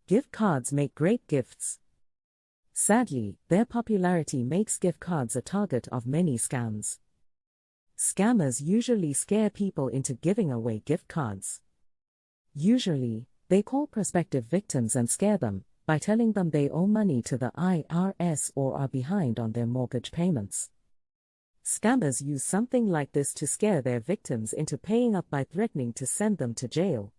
Gift cards make great gifts. Sadly, their popularity makes gift cards a target of many scams. Scammers usually scare people into giving away gift cards. Usually, they call prospective victims and scare them by telling them they owe money to the IRS or are behind on their mortgage payments. Scammers use something like this to scare their victims into paying up by threatening to send them to jail.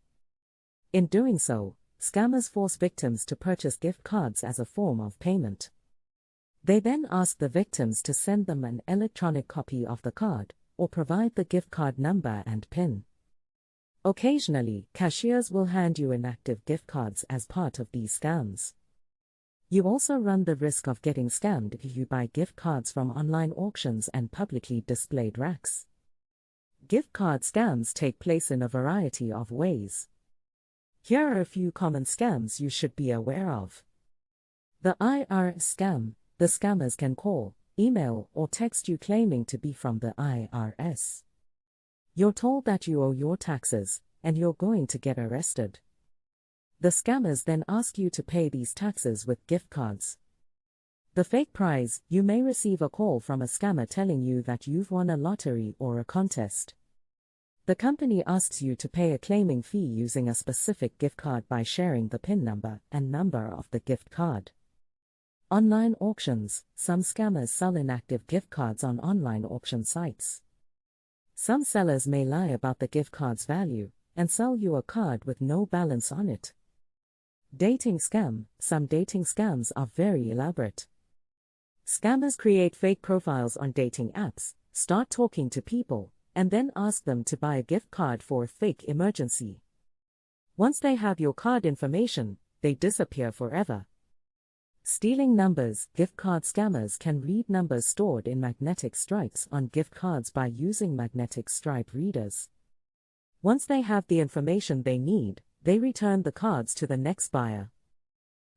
In doing so, scammers force victims to purchase gift cards as a form of payment. They then ask the victims to send them an electronic copy of the card, or provide the gift card number and PIN. Occasionally, cashiers will hand you inactive gift cards as part of these scams. You also run the risk of getting scammed if you buy gift cards from online auctions and publicly displayed racks. Gift card scams take place in a variety of ways. Here are a few common scams you should be aware of. The IRS scam. The scammers can call, email, or text you claiming to be from the IRS. You're told that you owe your taxes, and you're going to get arrested. The scammers then ask you to pay these taxes with gift cards. The fake prize. You may receive a call from a scammer telling you that you've won a lottery or a contest. The company asks you to pay a claiming fee using a specific gift card by sharing the PIN number and number of the gift card. Online auctions. Some scammers sell inactive gift cards on online auction sites. Some sellers may lie about the gift card's value and sell you a card with no balance on it. Dating scam. Some dating scams are very elaborate. Scammers create fake profiles on dating apps, start talking to people, and then ask them to buy a gift card for a fake emergency. Once they have your card information, they disappear forever. Stealing numbers. Gift card scammers can read numbers stored in magnetic stripes on gift cards by using magnetic stripe readers. Once they have the information they need, they return the cards to the next buyer.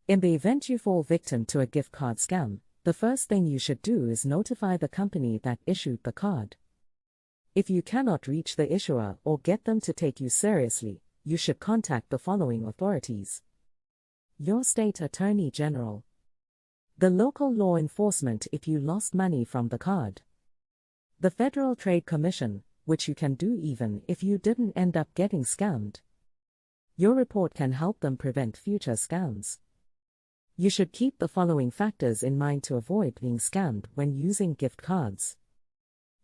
In the event you fall victim to a gift card scam, the first thing you should do is notify the company that issued the card. If you cannot reach the issuer or get them to take you seriously, you should contact the following authorities: your state attorney general, the local law enforcement if you lost money from the card, the Federal Trade Commission, which you can do even if you didn't end up getting scammed. Your report can help them prevent future scams. You should keep the following factors in mind to avoid being scammed when using gift cards.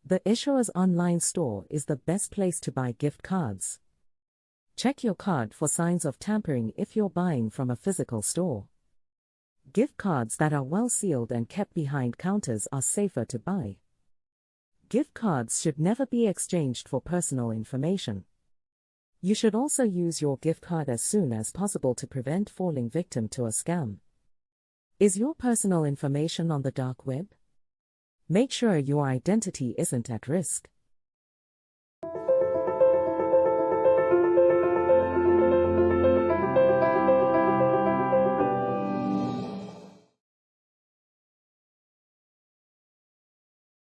The issuer's online store is the best place to buy gift cards. Check your card for signs of tampering if you're buying from a physical store. Gift cards that are well sealed and kept behind counters are safer to buy. Gift cards should never be exchanged for personal information. You should also use your gift card as soon as possible to prevent falling victim to a scam. Is your personal information on the dark web? Make sure your identity isn't at risk.